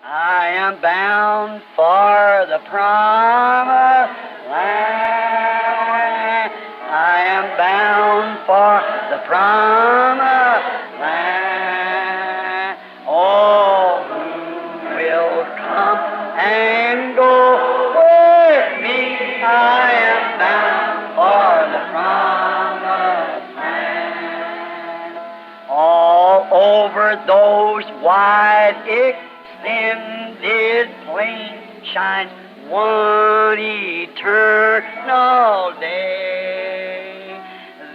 I am bound for the promised land. I am bound for the promised land. Oh, who will come and go with me? I am bound for the promised land. All over those wide extended plain shines one eternal day.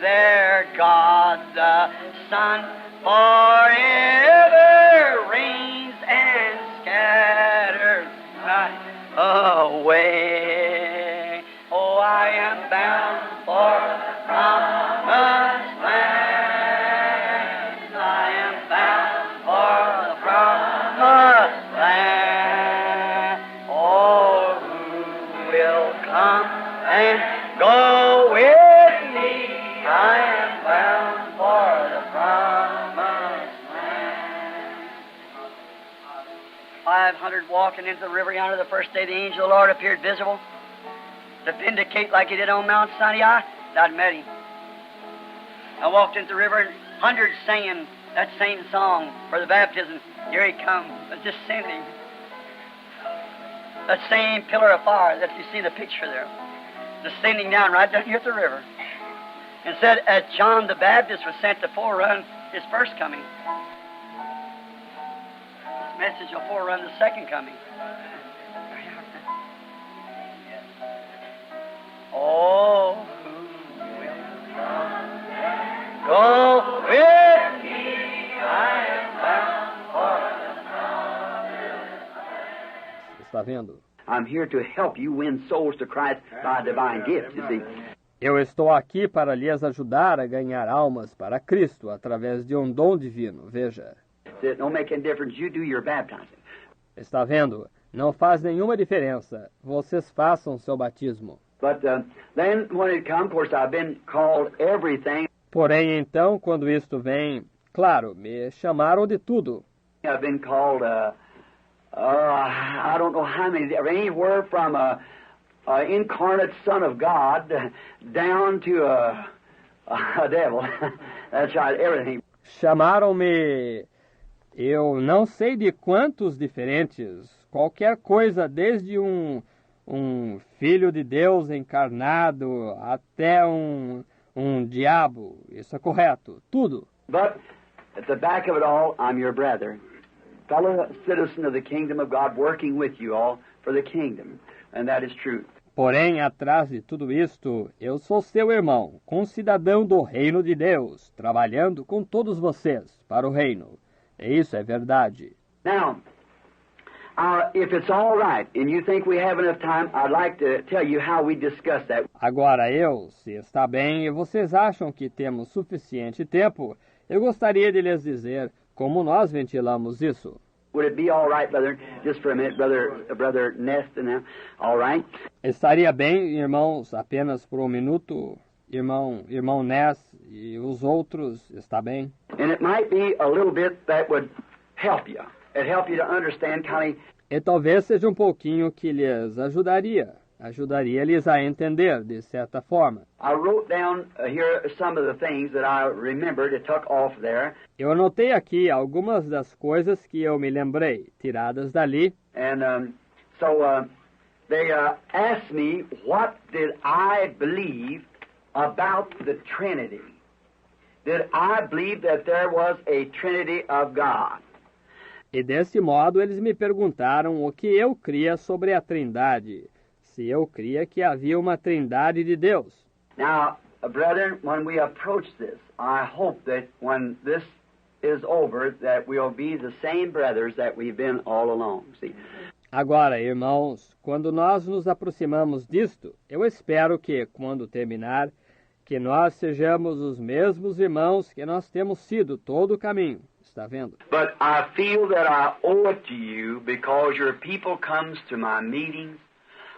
There God the Son forever reigns and scatters night away. Oh, I am bound for the promised land. I am bound for the promised land. Oh, who will come and go with me? I am bound for the promised land. 500 walking into the river yonder the first day the angel of the Lord appeared visible to vindicate like he did on Mount Sinai. I'd met him. I walked into the river and hundreds singing that same song for the baptism. Here he comes, descending. That same pillar of fire that you see in the picture there, descending down right down here at the river. And said, as John the Baptist was sent to forerun his first coming, this message will forerun the second coming. Oh, who will come? Go with me, I am bound for the promised. Está vendo? I'm here to help you win souls to Christ by a divine gift, you see. Eu estou aqui para lhes ajudar a ganhar almas para Cristo através de dom divino. Veja. It don't make any difference. You do your baptizing. Está vendo? Não faz nenhuma diferença. Vocês façam seu batismo. But then when it comes, of course, I've been called everything. Porém, então, quando isto vem, claro, me chamaram de tudo. I've been called, I don't know how many, anywhere from a incarnate Son of God down to a devil. That's right, everything. Chamaram-me, eu não sei de quantos diferentes, qualquer coisa, desde um filho de Deus encarnado até um diabo. Isso é correto, tudo. But at the back of it all, I'm your brother, fellow citizen of the kingdom of God, working with you all for the kingdom, and that is true. Porém, atrás de tudo isto, eu sou seu irmão, concidadão do reino de Deus, trabalhando com todos vocês para o reino. E isso é verdade. Now, if it's all right and you think we have enough time, I'd like to tell you how we discussed that. Agora se está bem e vocês acham que temos suficiente tempo, eu gostaria de lhes dizer como nós ventilamos isso. Would it be all right, brother? Just for a minute, brother Nest, and all right? Estaria bem, irmãos, apenas por um minuto, irmão Ness e os outros, está bem? And it might be a little bit that would help you. It help you to understand kind of. E talvez seja um pouquinho que lhes ajudaria-lhes a entender, de certa forma. I wrote down here some of the things that I remembered and took off there. Eu anotei aqui algumas das coisas que eu me lembrei, tiradas dali. And so they asked me what did I believe about the Trinity. Did I believe that there was a Trinity of God? E desse modo eles me perguntaram o que eu cria sobre a Trindade, se eu cria que havia uma Trindade de Deus. Now, brethren, when we approach this, I hope that when this is over, that we'll be the same brothers that we've been all along. See? Agora, irmãos, quando nós nos aproximamos disto, eu espero que, quando terminar, que nós sejamos os mesmos irmãos que nós temos sido todo o caminho. Está vendo? But I feel that I owe it to you because your people comes to my meetings,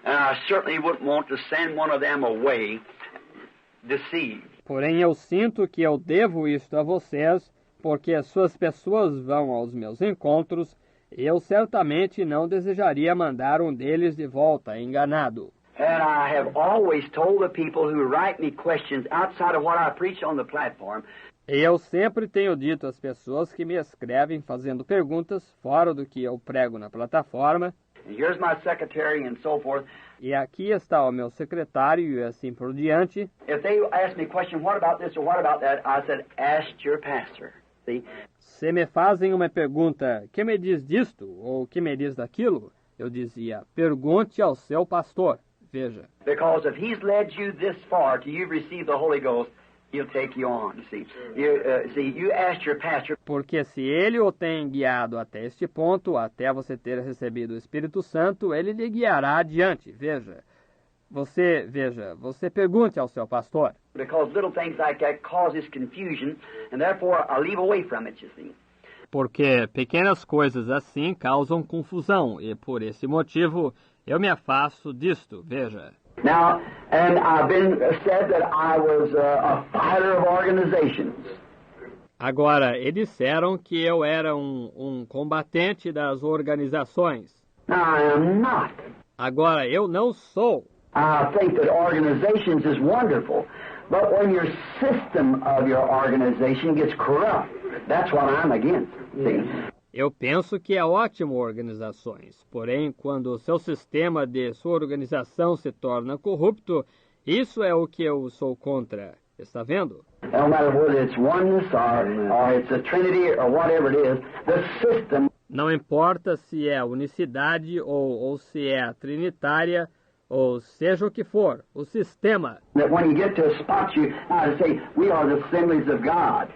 and I certainly wouldn't want to send one of them away deceived. Porém, eu sinto que eu devo isto a vocês, porque as suas pessoas vão aos meus encontros, Eu certamente não desejaria mandar um deles de volta, enganado. And I have always told the people who write me questions outside of what I preach on the platform, E eu sempre tenho dito às pessoas que me escrevem fazendo perguntas fora do que eu prego na plataforma, and here's my secretary and so forth, e aqui está o meu secretário e assim por diante. if they ask me a question, what about this or what about that, I said, ask your pastor. See? Se me fazem uma pergunta, que me diz disto ou que me diz daquilo, eu dizia, pergunte ao seu pastor. Veja, Because if he's led you this far till you've received the Holy Ghost, he'll take you on, see. You asked your pastor. porque se ele o tem guiado até este ponto, até você ter recebido o Espírito Santo, ele lhe guiará adiante. Veja, você pergunte ao seu pastor. Because little things like that causes confusion, and therefore I leave away from it, you see. Porque pequenas coisas assim causam confusão, e por esse motivo eu me afasto disto, veja. Now, and I've been said that I was a fighter of organizations. Agora, e disseram que eu era um combatente das organizações. Now, I am not. Agora, eu não sou. I think that organizations is wonderful, but when your system of your organization gets corrupt, that's what I'm against. See? Eu penso que é ótimo organizações, porém, quando o seu sistema de sua organização se torna corrupto, isso é o que eu sou contra. Está vendo? No matter whether it's oneness or it's a Trinity or whatever it is, the system. Não importa se é unicidade ou se é trinitária, ou seja o que for, o sistema, That when you get to a spot, you say, we are the assemblies of God.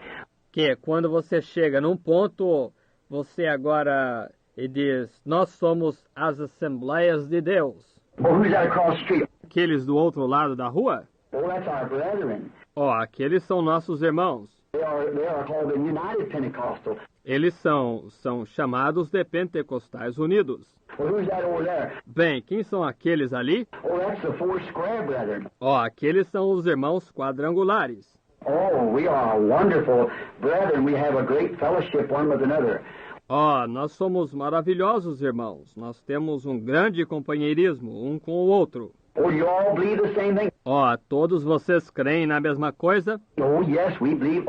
que quando você chega num ponto, você agora diz, nós somos as Assembleias de Deus. Well, who's that across the street? Aqueles do outro lado da rua? Well, that's our brethren. Aqueles são nossos irmãos. They are called the United Pentecostal. Eles são chamados de Pentecostais Unidos. Well, who's that over there? Bem, quem são aqueles ali? Oh, that's the four square brethren. Aqueles são os irmãos quadrangulares. Oh, we are wonderful brethren. We have a great fellowship one with another. Nós somos maravilhosos irmãos. Nós temos um grande companheirismo um com o outro. Oh, you all believe the same thing? Todos vocês creem na mesma coisa? Oh, yes, we believe.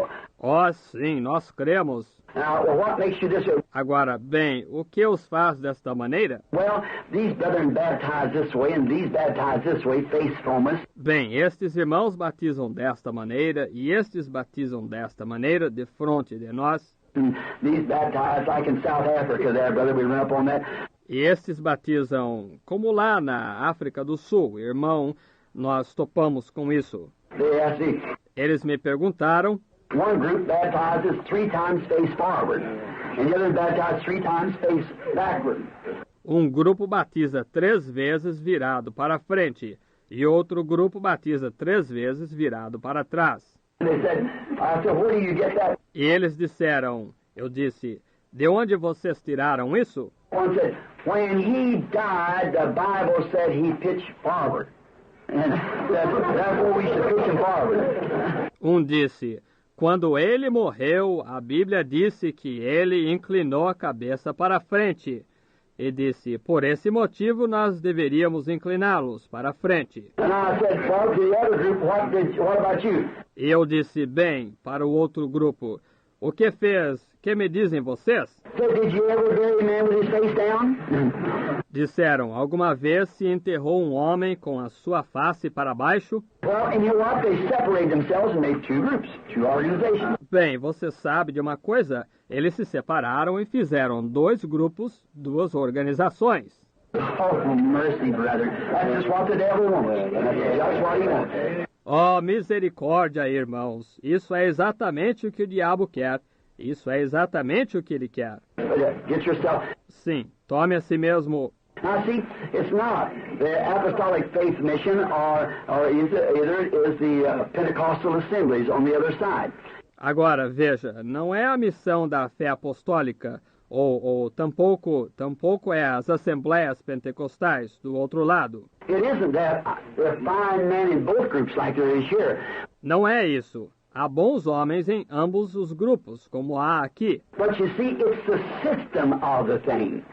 Sim, nós cremos. Now, well, what makes you this? Agora, bem, o que os faz desta maneira? Well, these brethren baptize this way and these baptize this way, face foremost. Bem, estes irmãos batizam desta maneira e estes batizam desta maneira, de frente de nós. And these baptize like in South Africa there, brother. We run up on that. E estes batizam como lá na África do Sul, irmão, nós topamos com isso. They ask me, Eles me perguntaram, one group baptizes 3 times face forward, and the other baptizes 3 times face backward. um grupo batiza 3 vezes virado para frente e outro grupo batiza 3 vezes virado para trás. And they said, where do you get that? E eles disseram, eu disse, de onde vocês tiraram isso? One said, when he died, the Bible said he pitched forward. And that's where we should pitch him forward. Um disse, quando ele morreu, a Bíblia disse que ele inclinou a cabeça para frente. E disse, por esse motivo nós deveríamos incliná-los para frente. And I said, well, to the other group, what about you? E eu disse, bem, para o outro grupo, o que fez? Que me dizem vocês? Said, did you ever bury a man with his face down? Disseram, alguma vez se enterrou um homem com a sua face para baixo? Well, and you know what? They separated themselves and made 2 groups, 2 organizations. Bem, você sabe de uma coisa? Eles se separaram e fizeram 2 grupos, 2 organizações. Oh, mercy, brother. That's just what the devil wants. That's what he wants. Misericórdia, irmãos. Isso é exatamente o que o diabo quer. Isso é exatamente o que ele quer. Get yourself. Sim, tome a si mesmo. Now, see, it's not the Apostolic Faith Mission, or either is the Pentecostal Assemblies on the other side. Agora, veja, não é a missão da fé apostólica, ou tampouco é as Assembleias Pentecostais do outro lado. It isn't that there are fine men in both groups like there is here. Não é isso. Há bons homens em ambos os grupos, como há aqui. But you see, it's the system of the thing.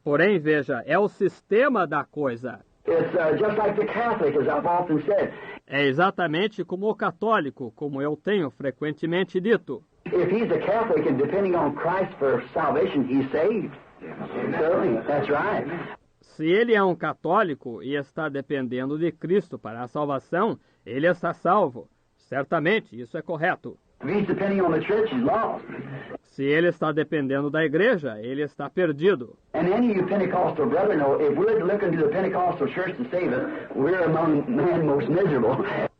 Porém, veja, é o sistema da coisa. It's just like the Catholic, as I've often said. É exatamente como o católico, como eu tenho frequentemente dito. If he's a Catholic and depending on Christ for salvation, he's saved. Certainly, that's right. Se ele é um católico e está dependendo de Cristo para a salvação, ele está salvo. Certamente, isso é correto. If he's depending on the church, he's lost. Se ele está dependendo da igreja, ele está perdido. And any of you Pentecostal brethren know, if we're looking to the Pentecostal church to save us, we're among men most miserable.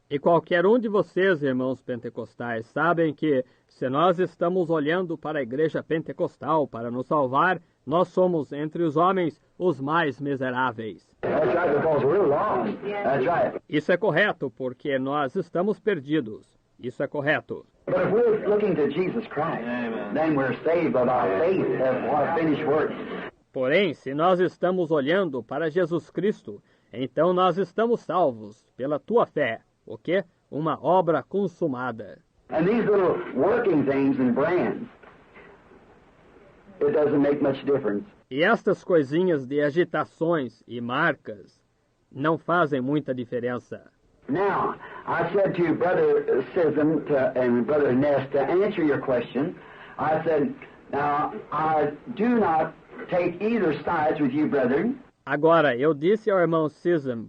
E qualquer um de vocês, irmãos pentecostais, sabem que se nós estamos olhando para a igreja pentecostal para nos salvar, nós somos entre os homens os mais miseráveis. That's right, because we're lost. That's right. Isso é correto, porque nós estamos perdidos. Isso é correto. But if we're looking to Jesus Christ, then we're saved by our faith of what finished work. Porém, se nós estamos olhando para Jesus Cristo, então nós estamos salvos pela tua fé. O quê? Uma obra consumada. And these little working things and brands, it doesn't make much difference. E estas coisinhas de agitações e marcas não fazem muita diferença. Now, I said to Brother Sism and Brother Ness to answer your question, I said, now, I do not take either sides with you, brethren. Agora, eu disse ao irmão Sism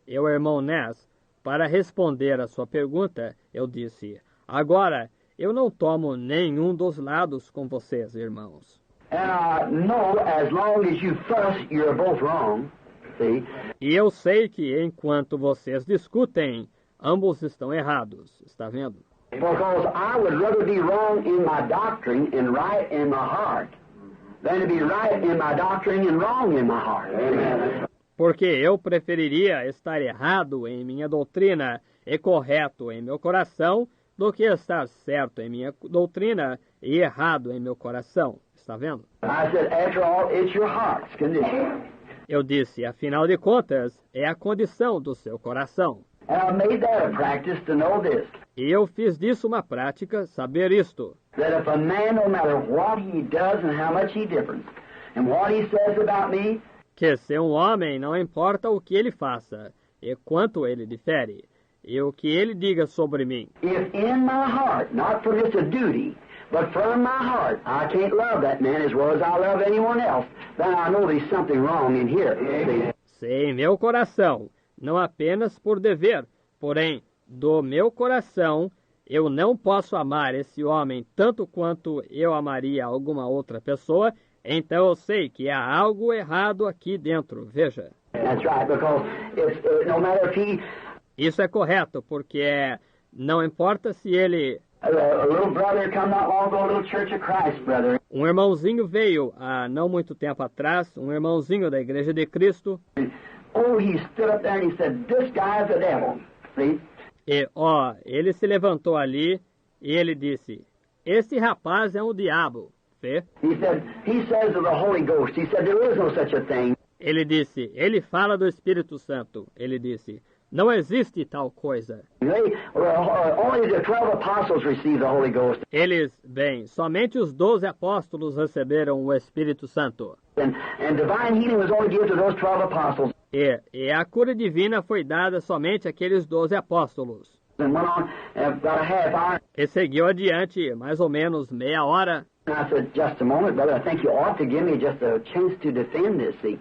e ao irmão Ness, para responder a sua pergunta, eu disse, agora, eu não tomo nenhum dos lados com vocês, irmãos. And I know as long as you fuss, you're both wrong. See? E eu sei que enquanto vocês discutem, ambos estão errados. Está vendo? Because I would rather be wrong in my doctrine and right in my heart than to be right in my doctrine and wrong in my heart. Amen. Porque eu preferiria estar errado em minha doutrina e correto em meu coração do que estar certo em minha doutrina e errado em meu coração. Está vendo? I said, after all, it's your heart's condition. Eu disse, afinal de contas, é a condição do seu coração. And I made that a practice to know this, E eu fiz disso uma prática, saber isto. that if a man, no matter what he does and how much he differs, and what he says about me, Que se um homem, não importa o que ele faça, e quanto ele difere, e o que ele diga sobre mim, if in my heart, not from just a duty, but from my heart, I can't love that man as well as I love anyone else, then I know there's something wrong in here. See? se em meu coração, não apenas por dever, porém, do meu coração, eu não posso amar esse homem tanto quanto eu amaria alguma outra pessoa, então eu sei que há algo errado aqui dentro. Veja, That's right, because it's, no matter if he, isso é correto, porque não importa se ele... a little brother come not long ago, a little Church of Christ, brother, Um irmãozinho veio há não muito tempo atrás, um irmãozinho da Igreja de Cristo, and, oh, he stood up there and he said, this guy's a devil, see? e ele se levantou ali e ele disse, esse rapaz é um diabo, vê? He says of the Holy Ghost, he said, there is no such a thing. Ele disse, ele fala do Espírito Santo, ele disse, não existe tal coisa. Only the 12 apostles received the Holy Ghost. Somente os 12 apóstolos receberam o Espírito Santo. And divine healing was only given to those 12 apostles. E a cura divina foi dada somente àqueles 12 apóstolos. And went on about a half hour. E seguiu adiante, mais ou menos meia hora. And I said, just a moment, brother, I think you ought to give me just a chance to defend this, see.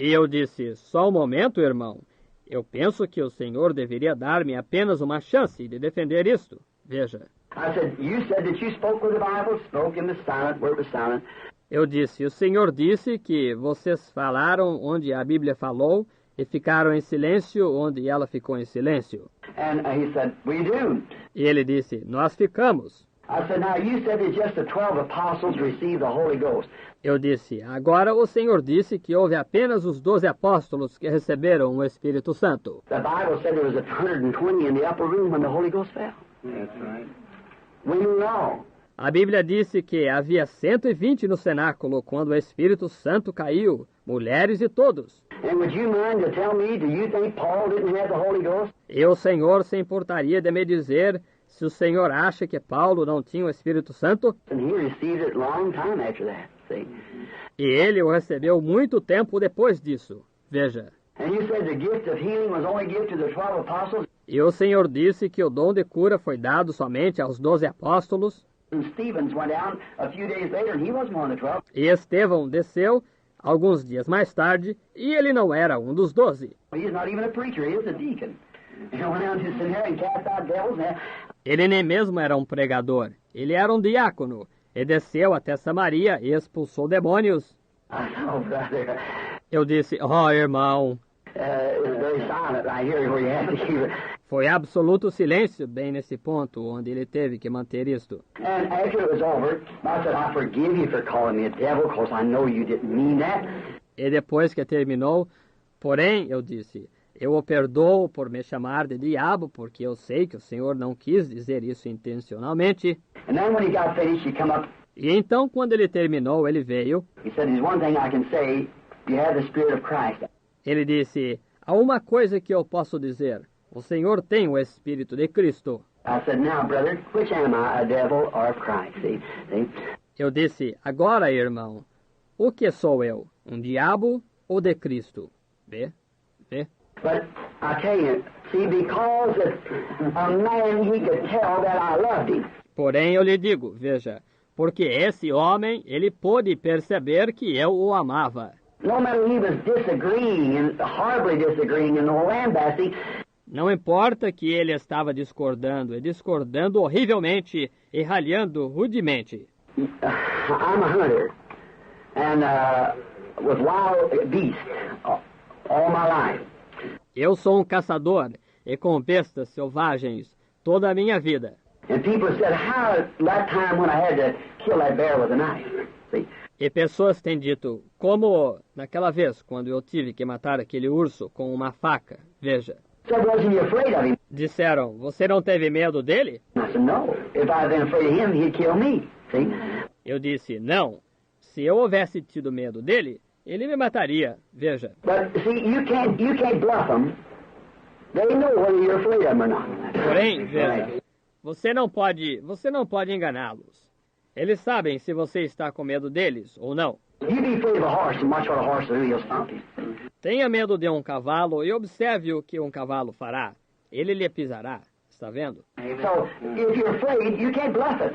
E eu disse, só um momento, irmão. Eu penso que o Senhor deveria dar-me apenas uma chance de defender isto. Veja. I said, you said that you spoke with the Bible, spoke in the silent, where it was silent. Eu disse, o Senhor disse que vocês falaram onde a Bíblia falou e ficaram em silêncio onde ela ficou em silêncio. And he said, we do. E ele disse, nós ficamos. I said, now you said that just the 12 apostles received the Holy Ghost. Eu disse, agora o Senhor disse que houve apenas os 12 apóstolos que receberam o Espírito Santo. The Bible said there was 120 in the upper room when the Holy Ghost fell. That's right. We knew all. A Bíblia disse que havia 120 no cenáculo quando o Espírito Santo caiu, mulheres e todos. And would you mind to tell me, do you think Paul didn't have the Holy Ghost? E o Senhor se importaria de me dizer Se o senhor acha que Paulo não tinha o Espírito Santo, And he received it a long time after that, see. e ele o recebeu muito tempo depois disso. Veja. And you said the gift of healing was only given to the 12 apostles, E o Senhor disse que o dom de cura foi dado somente aos 12 apóstolos, and Stevens went down a few days later, and he wasn't one of the 12. e Estevão desceu alguns dias mais tarde, e ele não era um dos 12. He's not even a preacher, he was a deacon. And went down to Samaria and cast out devils, and Ele nem mesmo era um pregador, ele era um diácono, e desceu até Samaria e expulsou demônios. I know, brother. Eu disse, oh irmão, It was very silent right here where you had to keep it. foi absoluto silêncio bem nesse ponto onde ele teve que manter isto. And after it was over, I said, I forgive you for calling me a devil, because I know you didn't mean that. E depois que terminou, porém, eu disse, eu o perdoo por me chamar de diabo, porque eu sei que o Senhor não quis dizer isso intencionalmente. And then when he got finished, he come up. E então, quando ele terminou, ele veio. He said, there's one thing I can say, you have the Spirit of Christ. Ele disse, há uma coisa que eu posso dizer. O Senhor tem o Espírito de Cristo. I said, now, brother, which am I, a devil or of Christ? See? Eu disse, agora, irmão, o que sou eu? Um diabo ou de Cristo? Vê? Vê? But I tell you, see, because a man, he could tell that I loved him. Porém, eu lhe digo, veja, porque esse homem, ele pôde perceber que eu o amava. No matter he was disagreeing, and horribly disagreeing, and lambasting, Não importa que ele estava discordando, e discordando horrivelmente, e ralhando rudemente. I'm a hunter, and with wild beasts all my life. Eu sou um caçador, e com bestas selvagens, toda a minha vida. And people said, how that time when I had to kill that bear with a knife? See? E pessoas têm dito, como naquela vez, quando eu tive que matar aquele urso com uma faca. Veja. Said, wasn't you afraid of him? Disseram, você não teve medo dele? I said, no. If I had been afraid of him, he'd kill me. See? Eu disse, não. Se eu houvesse tido medo dele, ele me mataria. Veja. But see, you can't bluff them. They know whether you're afraid of them or not. Porém, veja, você não pode enganá-los. Eles sabem se você está com medo deles ou não. You be afraid of a horse and watch what a horse will do. He'll stomp you. Tenha medo de um cavalo e observe o que um cavalo fará. Ele lhe pisará. Está vendo? So if you're afraid, you can't bluff it.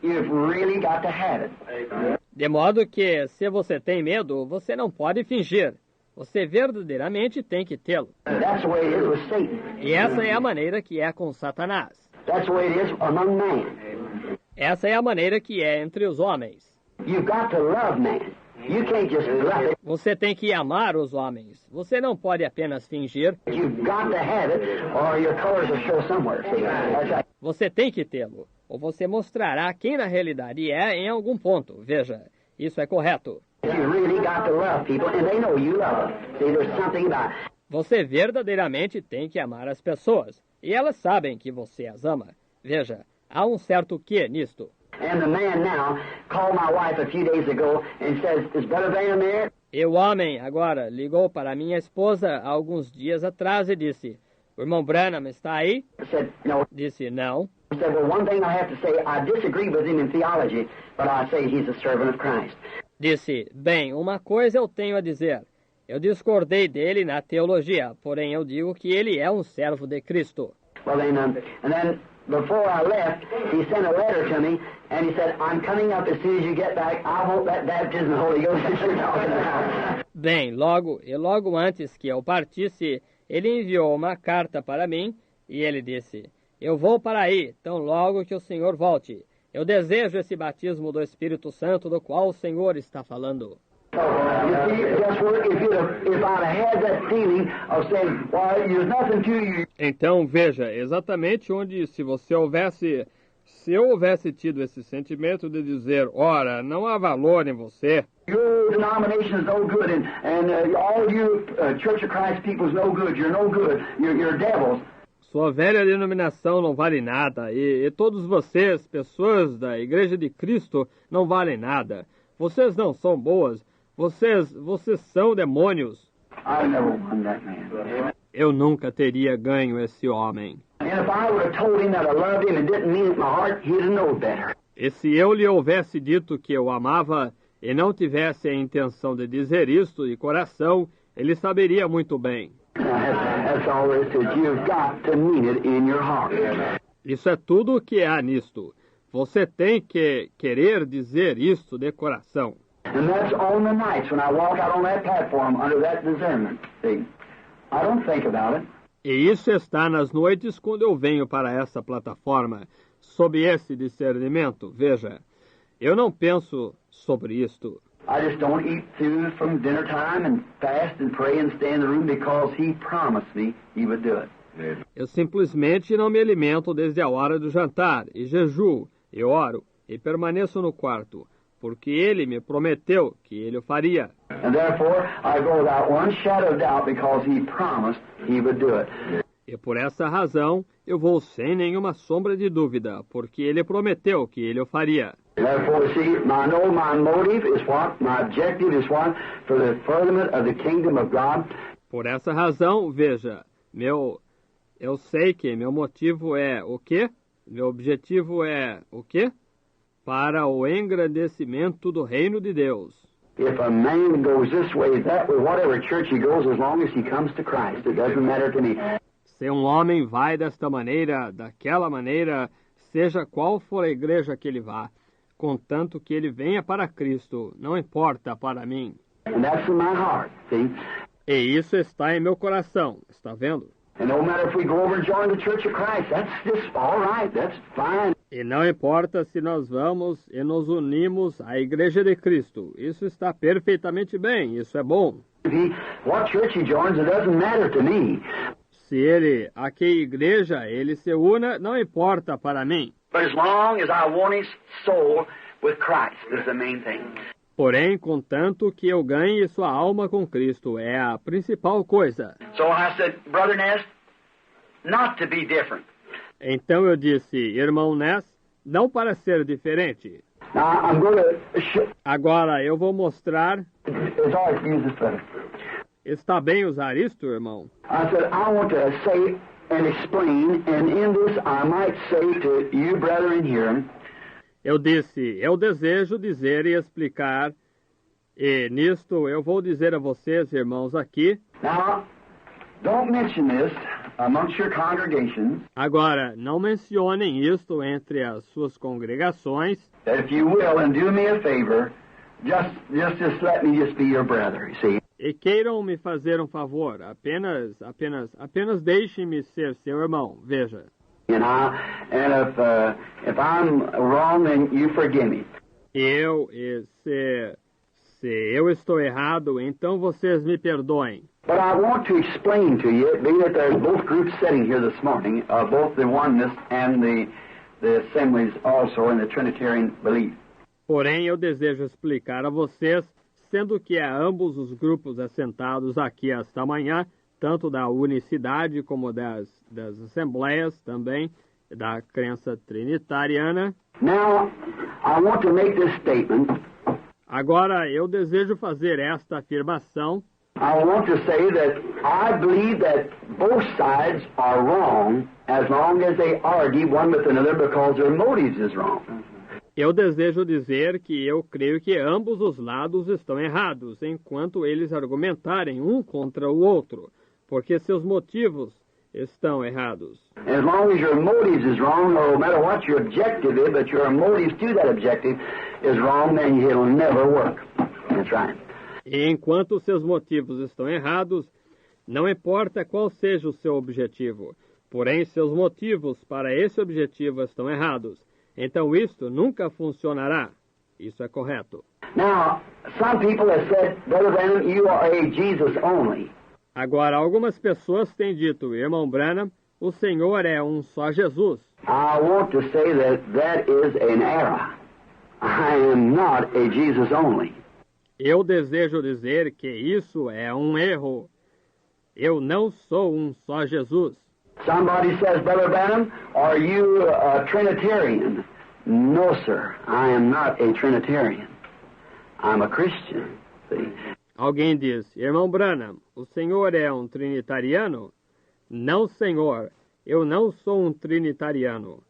You've really got to have it. De modo que, se você tem medo, você não pode fingir. Você verdadeiramente tem que tê-lo. That's the way it is with Satan. E essa é a maneira que é com Satanás. That's the way it is among men. Essa é a maneira que é entre os homens. You've got to love man. You can't just bluff it. Você tem que amar os homens. Você não pode apenas fingir. You've got to have it, or your colors will show somewhere. See? That's right. Você tem que tê-lo. Ou você mostrará quem na realidade é em algum ponto. Veja, isso é correto. You really got to love people, and they know you love them. See, there's something about it. Você verdadeiramente tem que amar as pessoas. E elas sabem que você as ama. Veja, há um certo quê nisto. And the man now called my wife a few days ago and says, is Brother Branham there? E o homem agora ligou para minha esposa há alguns dias atrás e disse, o irmão Branham está aí? I said, no. Disse, não. He said, well, one thing I have to say, I disagree with him in theology, but I say he's a servant of Christ. Disse, bem, uma coisa eu tenho a dizer. Eu discordei dele na teologia, porém eu digo que ele é um servo de Cristo. Well, then, and then before I left, he sent a letter to me, and he said, I'm coming up as soon as you get back. I want that baptism of the Holy Ghost that you're talking about. Bem, logo antes que eu partisse, ele enviou uma carta para mim, e ele disse, eu vou para aí, tão logo que o Senhor volte. Eu desejo esse batismo do Espírito Santo do qual o Senhor está falando. So, you see, just where if I'd have had that feeling of saying, well, there's nothing to you. Então, veja, exatamente onde se eu houvesse tido esse sentimento de dizer, ora, não há valor em você, Your denomination is no good, and all you Church of Christ people is no good. You're no good. You're devils. sua velha denominação não vale nada, e todos vocês, pessoas da Igreja de Cristo, não valem nada. Vocês não são boas, vocês são demônios. I never won that man. Eu nunca teria ganho esse homem. And And if I would have told him that I loved him and didn't mean it in my heart, he'd have known better. E se eu lhe houvesse dito que eu amava e não tivesse a intenção de dizer isto de coração, ele saberia muito bem. That's all there is to it. You've got to mean it in your heart. Isso é tudo o que há nisto. Você tem que querer dizer isto de coração. And that's on the nights when I walk out on that platform under that discernment. See, I don't think about it. E isso está nas noites quando eu venho para essa plataforma, sob esse discernimento. Veja, eu não penso sobre isto. I just don't eat food from dinner time and fast and pray and stay in the room because he promised me he would do it. Eu simplesmente não me alimento desde a hora do jantar, e jejuo, e oro, e permaneço no quarto, porque ele me prometeu que ele o faria. And therefore, I go without one shadow of doubt because he promised he would do it. E por essa razão, eu vou sem nenhuma sombra de dúvida, porque ele prometeu que ele o faria. Therefore, see, I know my motive is what? My objective is what? For the furtherment of the kingdom of God. Por essa razão, veja, eu sei que meu motivo é o quê? Meu objetivo é o quê? Para o engrandecimento do reino de Deus. If a man goes this way, that way, whatever church he goes, as long as he comes to Christ, it doesn't matter to me. Se um homem vai desta maneira, daquela maneira, seja qual for a igreja que ele vá, contanto que ele venha para Cristo, não importa para mim. And that's in my heart, see? E isso está em meu coração, está vendo? And no matter if we go over and join the Church of Christ, that's just all right, that's fine. E não importa se nós vamos e nos unimos à Igreja de Cristo. Isso está perfeitamente bem, isso é bom. What church he joins, it doesn't matter to me. Se ele, a que igreja ele se una, não importa para mim. But as long as I want his soul with Christ is the main thing. Porém, contanto que eu ganhe sua alma com Cristo, é a principal coisa. So I said, Brother Ness, not to be different. Então eu disse, irmão Ness, não para ser diferente. Now I'm going to Agora eu vou mostrar. It's all right to use this better. Está bem usar isto, irmão? I said, I want to say and explain, and in this I might say to you, brethren here, Eu disse, eu desejo dizer e explicar, e nisto eu vou dizer a vocês, irmãos, aqui. now, don't mention this amongst your congregations, Agora, não mencionem isto entre as suas congregações, that if you will, and do me a favor, just let me just be your brother, you see. e queiram me fazer um favor, apenas deixem-me ser seu irmão, veja. And if I'm wrong, then you forgive me. Se eu estou errado, então vocês me perdoem. But I want to explain to you, being that there's both groups sitting here this morning, both the oneness and the assemblies also in the Trinitarian belief. Porém, eu desejo explicar a vocês, sendo que há ambos os grupos assentados aqui esta manhã, tanto da unicidade como das assembleias também, da crença trinitariana. Now, I want to make this statement. Agora, eu desejo fazer esta afirmação. I want to say that I believe that both sides are wrong as long as they argue one with another because their motives is wrong. Eu desejo dizer que eu creio que ambos os lados estão errados, enquanto eles argumentarem um contra o outro, porque seus motivos estão errados. As long as your motives is wrong, no matter what your objective is, but your motives to that objective is wrong, then it'll never work. That's right. E enquanto seus motivos estão errados, não importa qual seja o seu objetivo, porém seus motivos para esse objetivo estão errados. Então isto nunca funcionará. Isso é correto. Now, some people have said, Brother Branham, you are a Jesus only. Agora, algumas pessoas têm dito, irmão Branham, o Senhor é um só Jesus. I want to say that is an error. I am not a Jesus only. Eu desejo dizer que isso é um erro. Eu não sou um só Jesus. Somebody says, Brother Branham, are you a Trinitarian? No, sir, I am not a Trinitarian. I'm a Christian. See? Alguém diz, irmão Branham, o senhor é um trinitariano? Não, senhor, Eu não sou um trinitariano.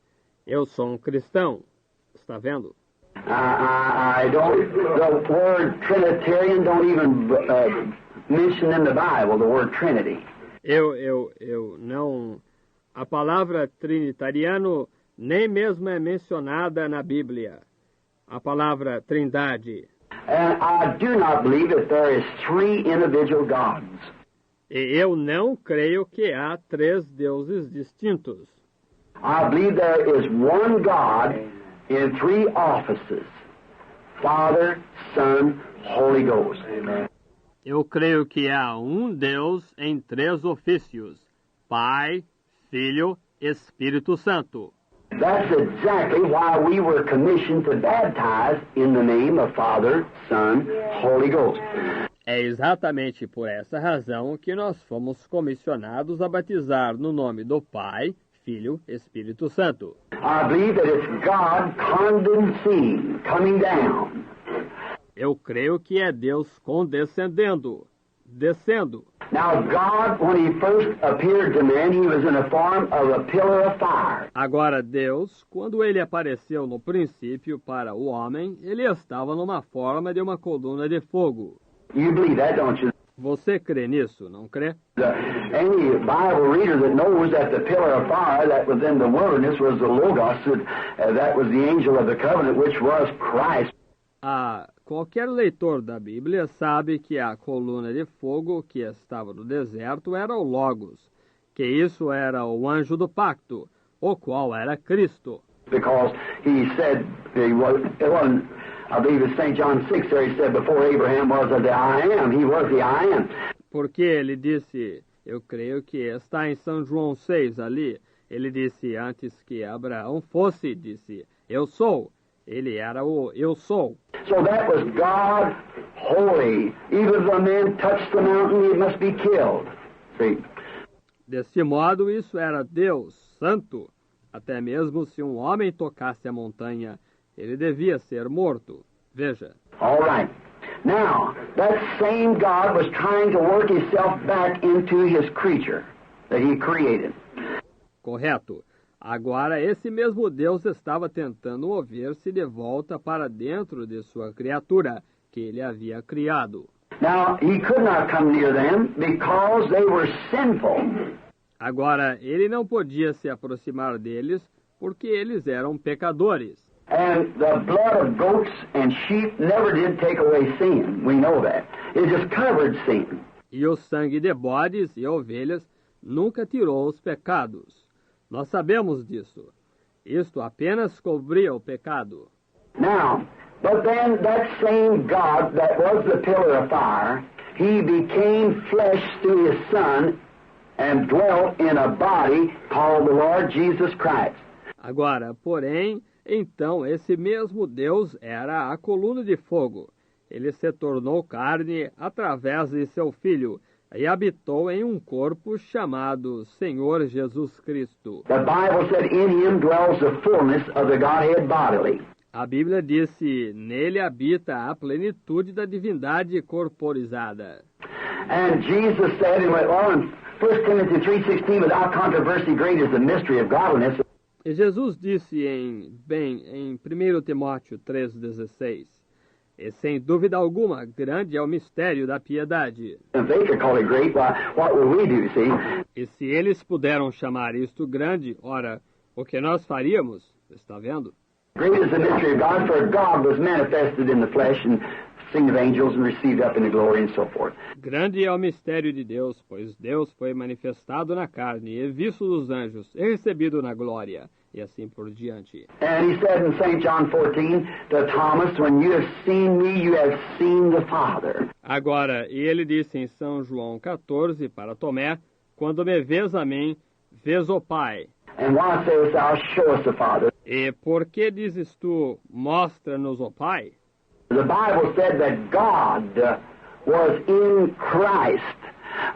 Eu sou um cristão. Está vendo? I don't. The word Trinitarian don't even mention in the Bible the word Trinity. Eu não. A palavra trinitariano nem mesmo é mencionada na Bíblia. A palavra trindade. And I do not believe that there is three individual gods. E eu não creio que há 3 deuses distintos. I believe there is one God in 3 offices: Father, Son, Holy Ghost. Eu creio que há um Deus em 3 ofícios: Pai, Filho, Espírito Santo. That's exactly why we were commissioned to baptize in the name of Father, Son, Holy Ghost. É exatamente por essa razão que nós fomos comissionados a batizar no nome do Pai, Filho, Espírito Santo. I believe that it's God condensing, coming down. Eu creio que é Deus condescendendo, descendo. Now, God, when He first appeared to man, He was in the form of a pillar of fire. Agora, Deus, quando ele apareceu no princípio para o homem, ele estava numa forma de uma coluna de fogo. You believe that, don't you? Você crê nisso, não crê? Any Bible reader that knows that the pillar of fire that was in the wilderness was the Logos, that was the angel of the covenant, which was Christ. Qualquer leitor da Bíblia sabe que a coluna de fogo que estava no deserto era o Logos, que isso era o anjo do pacto, o qual era Cristo. Because he said, it wasn't, I believe it's St. John 6 there, he said, before Abraham was the I am, he was the I am. Porque ele disse, eu creio que está em São João 6 ali, ele disse, antes que Abraão fosse, disse, eu sou. Ele era o eu sou. So that was God holy. Even if a man touched the mountain, he must be killed. See? Desse modo, isso era Deus, santo. Até mesmo se um homem tocasse a montanha, ele devia ser morto. Veja. All right. Now, that same God was trying to work himself back into his creature that he created. Correto. Agora, esse mesmo Deus estava tentando mover-se de volta para dentro de sua criatura, que ele havia criado. Now, he could not come near them because they were sinful. Agora, ele não podia se aproximar deles porque eles eram pecadores. And the blood of goats and sheep never did take away sin. We know that. It just covered sin. E o sangue de bodes e ovelhas nunca tirou os pecados. Nós sabemos disso. Isto apenas cobria o pecado. Now, but then that same God that was the pillar of fire, he became flesh through his Son and dwelt in a body called the Lord Jesus Christ. Agora, porém, então esse mesmo Deus era a coluna de fogo. Ele se tornou carne através de seu Filho e habitou em um corpo chamado Senhor Jesus Cristo. The Bible said in him dwells the fullness of the Godhead bodily. A Bíblia disse, nele habita a plenitude da divindade corporizada. And Jesus said in 1 Timothy 3:16, without controversy, great is the mystery of godliness. E Jesus disse em 1 Timóteo 3,16, e sem dúvida alguma, grande é o mistério da piedade. If they could call it great, what will we do, see? E se eles puderam chamar isto grande, ora, o que nós faríamos? Está vendo? Great is the mystery of God, for God was manifested in the flesh and seen of angels and received up into glory and so forth. Grande é o mistério de Deus, pois Deus foi manifestado na carne e visto dos anjos e recebido na glória, e assim por diante. And he said in St. John 14 to Thomas, when you have seen me, you have seen the Father. Agora, e ele disse em São João 14 para Tomé, quando me vês a mim, vês o Pai. And why sayest thou, show us the Father? E por que dizes tu, mostra-nos o Pai? The Bible said that God was in Christ,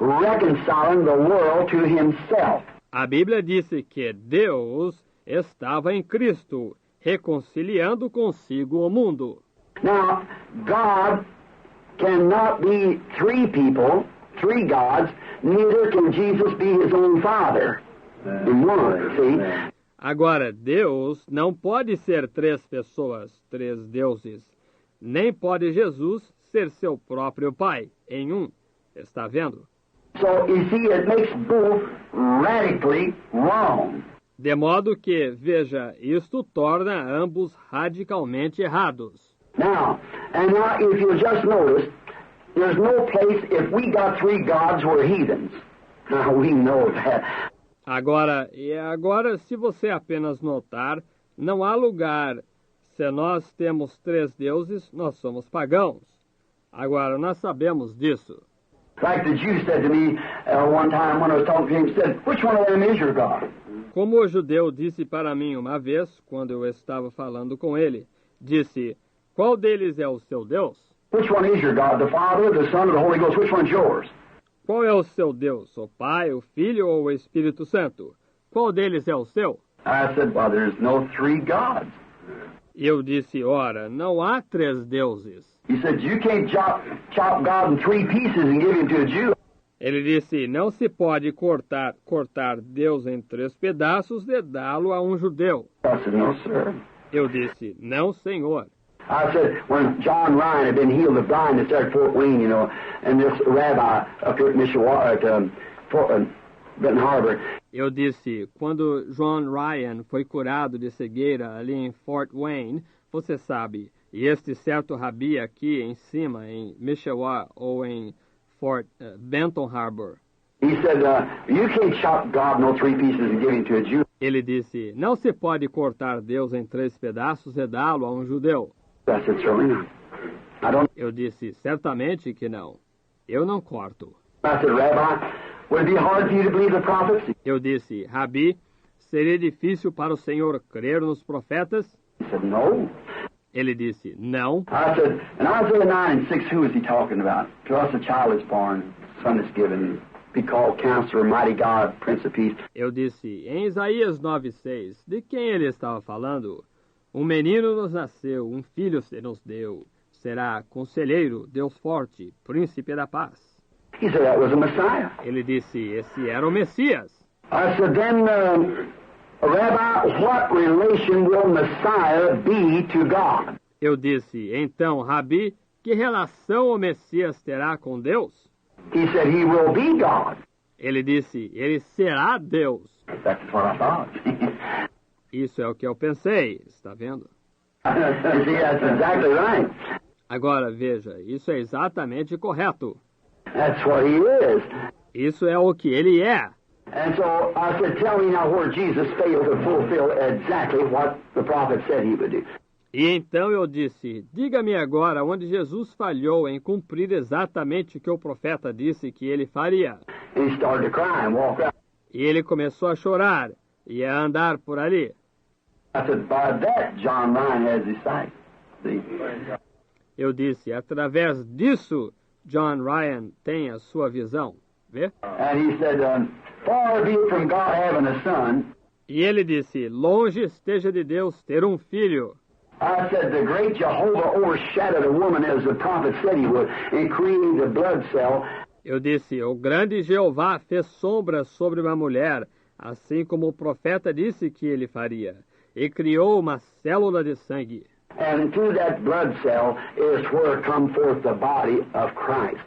reconciling the world to himself. A Bíblia disse que Deus estava em Cristo, reconciliando consigo o mundo. Now, God cannot be three people, three gods, neither can Jesus be his own Father. in one, see? Agora, Deus não pode ser três pessoas, três deuses. Nem pode Jesus ser seu próprio Pai, em um. Está vendo? So, you see, it makes both radically wrong. De modo que, veja, isto torna ambos radicalmente errados. Now, if you just notice, there's no place, if we got three gods, we're heathens. Now, we know that. Agora, se você apenas notar, não há lugar. Se nós temos três deuses, nós somos pagãos. Agora, nós sabemos disso. Like the Jew said to me one time when I was talking to him, he said, which one of them is your God? Como o judeu disse para mim uma vez, quando eu estava falando com ele, disse, qual deles é o seu Deus? Which one is your God, the Father, the Son, or the Holy Ghost? Which one's yours? Qual é o seu Deus, o Pai, o Filho ou o Espírito Santo? Qual deles é o seu? I said, well, there's no three gods. Eu disse, ora, não há três deuses. He said, you can't chop God in three pieces and give him to a Jew. Ele disse, não se pode cortar Deus em três pedaços e dá-lo a um judeu. I said, no, sir. Eu disse, não, senhor. I said, when John Ryan had been healed of blindness there at Fort Wayne, you know, and this rabbi up here at Benton Harbor. Eu disse, quando John Ryan foi curado de cegueira ali em Fort Wayne, você sabe, e este certo rabi aqui em cima, em Mishawah ou em Fort Benton Harbor. He said, you can't chop God no three pieces and give him to a Jew. Ele disse, não se pode cortar Deus em três pedaços e dá-lo a um judeu. I said, certainly not. I don't. Eu disse, certamente que não. Eu não corto. I said, Rabbi, would it be hard for you to believe the prophets? Eu disse, Rabi, seria difícil para o Senhor crer nos profetas? He said, no. Ele disse, não. I said, in Isaiah 9:6, who is he talking about? To us a child is born, son is given, be called Counselor, Mighty God, Prince of Peace. Eu disse, em Isaías 9:6, de quem ele estava falando? Um menino nos nasceu, um filho se nos deu. Será conselheiro, Deus forte, príncipe da paz. He said that was a Messiah. Ele disse, esse era o Messias. I said, then, Rabbi, what relation will Messiah be to God? Eu disse, então, Rabi, que relação o Messias terá com Deus? He said, he will be God. Ele disse, ele será Deus. That's what I thought. Isso é o que eu pensei, está vendo? You see, that's exactly right. Agora, veja, isso é exatamente correto. That's what he is. Isso é o que ele é. And so I said, tell me now where Jesus failed to fulfill exactly what the prophet said he would do. E então eu disse, diga-me agora onde Jesus falhou em cumprir exatamente o que o profeta disse que ele faria. And he started to cry and walk out. E ele começou a chorar e a andar por ali. I said, by that John Ryan has his sight. See? Eu disse, através disso, John Ryan tem a sua visão. Vê? And he said, far be it from God having a son. E ele disse, longe esteja de Deus ter um filho. I said, the great Jehovah overshadowed a woman as the prophet said he would and created a blood cell. Eu disse, o grande Jeová fez sombra sobre uma mulher, assim como o profeta disse que ele faria, e criou uma célula de sangue. And through that blood cell is where come forth the body of Christ.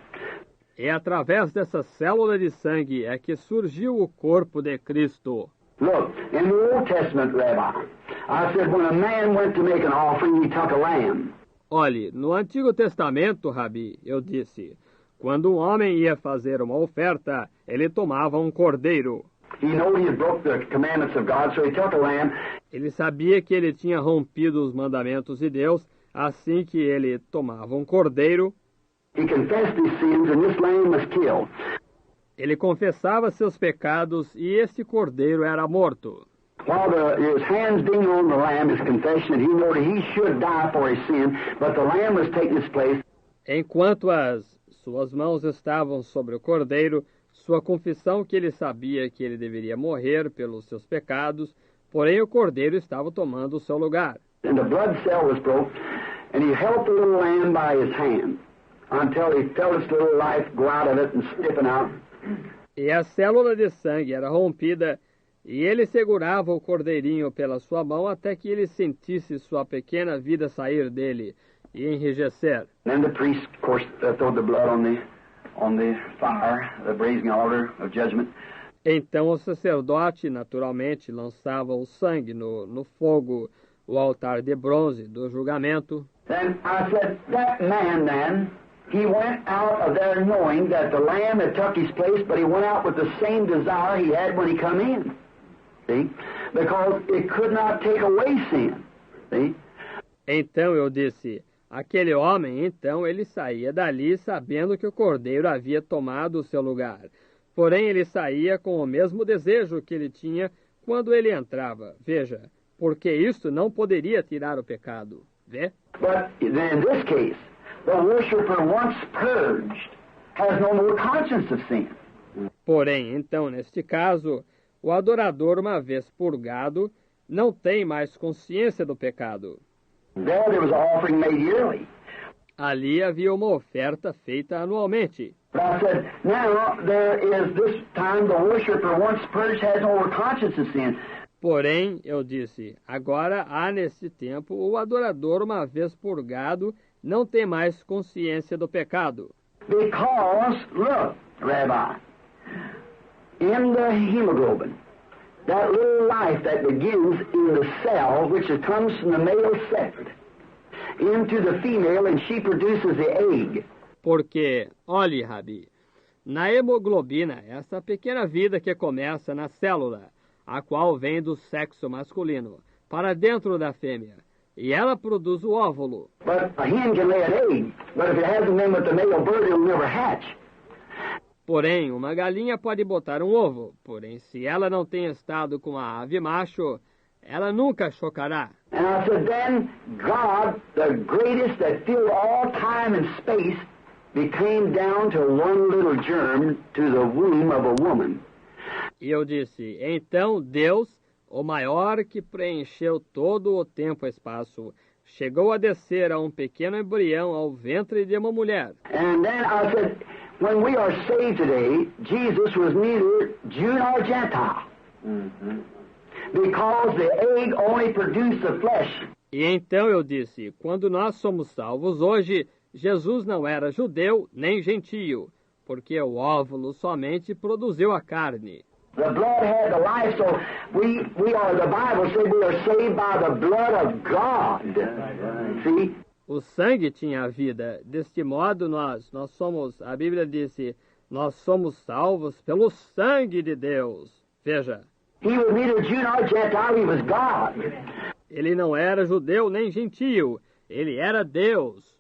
E através dessa célula de sangue é que surgiu o corpo de Cristo. Look, in the Old Testament, Rabbi, I said when a man went to make an offering, he took a lamb. Olhe, no Antigo Testamento, Rabi, eu disse, quando um homem ia fazer uma oferta, ele tomava um cordeiro. He knew he had broke the commandments of God, so he took a lamb. Ele sabia que ele tinha rompido os mandamentos de Deus, assim que ele tomava um cordeiro. He confessed his sins, and this lamb was killed. Ele confessava seus pecados e esse cordeiro era morto. While his hands being on the lamb, his confession, and he knew that he should die for his sin, but the lamb was taking his place. Enquanto as suas mãos estavam sobre o cordeiro, sua confissão que ele sabia que ele deveria morrer pelos seus pecados, porém o cordeiro estava tomando o seu lugar. And the blood cell was broke, and he held the little lamb by his hand until he felt its little life go out of it and stiffen out. E a célula de sangue era rompida, E ele segurava o cordeirinho pela sua mão até que ele sentisse sua pequena vida sair dele e enrijecer. Then the priest, of course, threw the blood on the fire, the brazen altar of judgment. Então o sacerdote, naturalmente, lançava o sangue no fogo, o altar de bronze do julgamento. Then I said, that man then, he went out of there knowing that the Lamb had took his place, but he went out with the same desire he had when he come in. See? Because it could not take away sin. See? Então eu disse, aquele homem, então, ele saía dali sabendo que o cordeiro havia tomado o seu lugar. Porém, ele saía com o mesmo desejo que ele tinha quando ele entrava. Veja, porque isto não poderia tirar o pecado. Vê? But in this case, the worshiper once purged has no more conscience of sin. Porém, então, neste caso, o adorador, uma vez purgado, não tem mais consciência do pecado. There was an offering made yearly. Ali havia uma oferta feita anualmente. But I said, now there is this time the worshiper once purged has no more conscience of sin. Porém, eu disse, agora há nesse tempo o adorador, uma vez purgado, não tem mais consciência do pecado. Because, look, Rabbi, in the hemoglobin, that little life that begins in the cell, which comes from the male sex, into the female, and she produces the egg. Porque, olhe, Rabi, na hemoglobina, essa pequena vida que começa na célula, a qual vem do sexo masculino, para dentro da fêmea, e ela produz o óvulo. But a hen can lay an egg, but if it hasn't been with the male bird, it'll never hatch. Porém, uma galinha pode botar um ovo, porém, se ela não tem estado com a ave macho, ela nunca chocará. And I said, then God, the greatest that filled all time and space, became down to one little germ to the womb of a woman. E eu disse, então Deus, o maior que preencheu todo o tempo e espaço, chegou a descer a um pequeno embrião ao ventre de uma mulher. And then I said, when we are saved today, Jesus was neither Jew nor Gentile. Because the egg only produced the flesh. E então eu disse, quando nós somos salvos hoje, Jesus não era judeu nem gentio, porque o óvulo somente produziu a carne. The blood had the life, so we are, the Bible said we are saved by the blood of God. See? O sangue tinha a vida. Deste modo nós somos, a Bíblia disse, nós somos salvos pelo sangue de Deus. Veja. He was neither Jew nor Gentile, he was God. Ele não era judeu nem gentio, ele era Deus.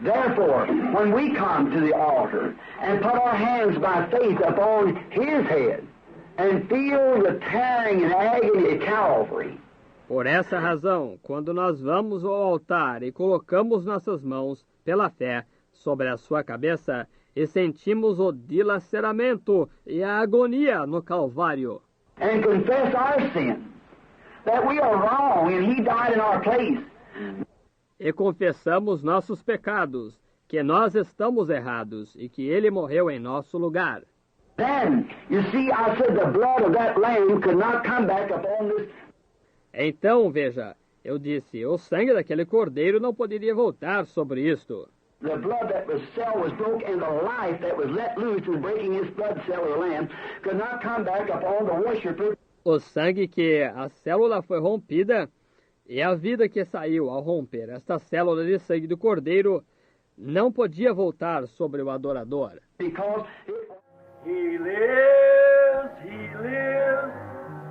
Therefore, when we come to the altar and put our hands by faith upon his head and feel the tearing and agony at Calvary. Por essa razão, quando nós vamos ao altar e colocamos nossas mãos pela fé sobre a sua cabeça e sentimos o dilaceramento e a agonia no Calvário. And confess our sin, that we are wrong and he died in our place. E confessamos nossos pecados, que nós estamos errados e que ele morreu em nosso lugar. Then, you see, I said the blood of that lamb could not come back upon this. Então, veja, eu disse, o sangue daquele cordeiro não poderia voltar sobre isto. The blood that was cell was broke, and the life that was let loose in breaking his blood cell of the lamb could not come back upon the worshiper. O sangue que a célula foi rompida e a vida que saiu ao romper esta célula de sangue do cordeiro não podia voltar sobre o adorador. Because He lives,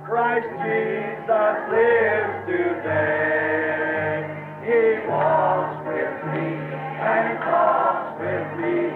Christ Jesus lives today. He walks with me and he talks with me.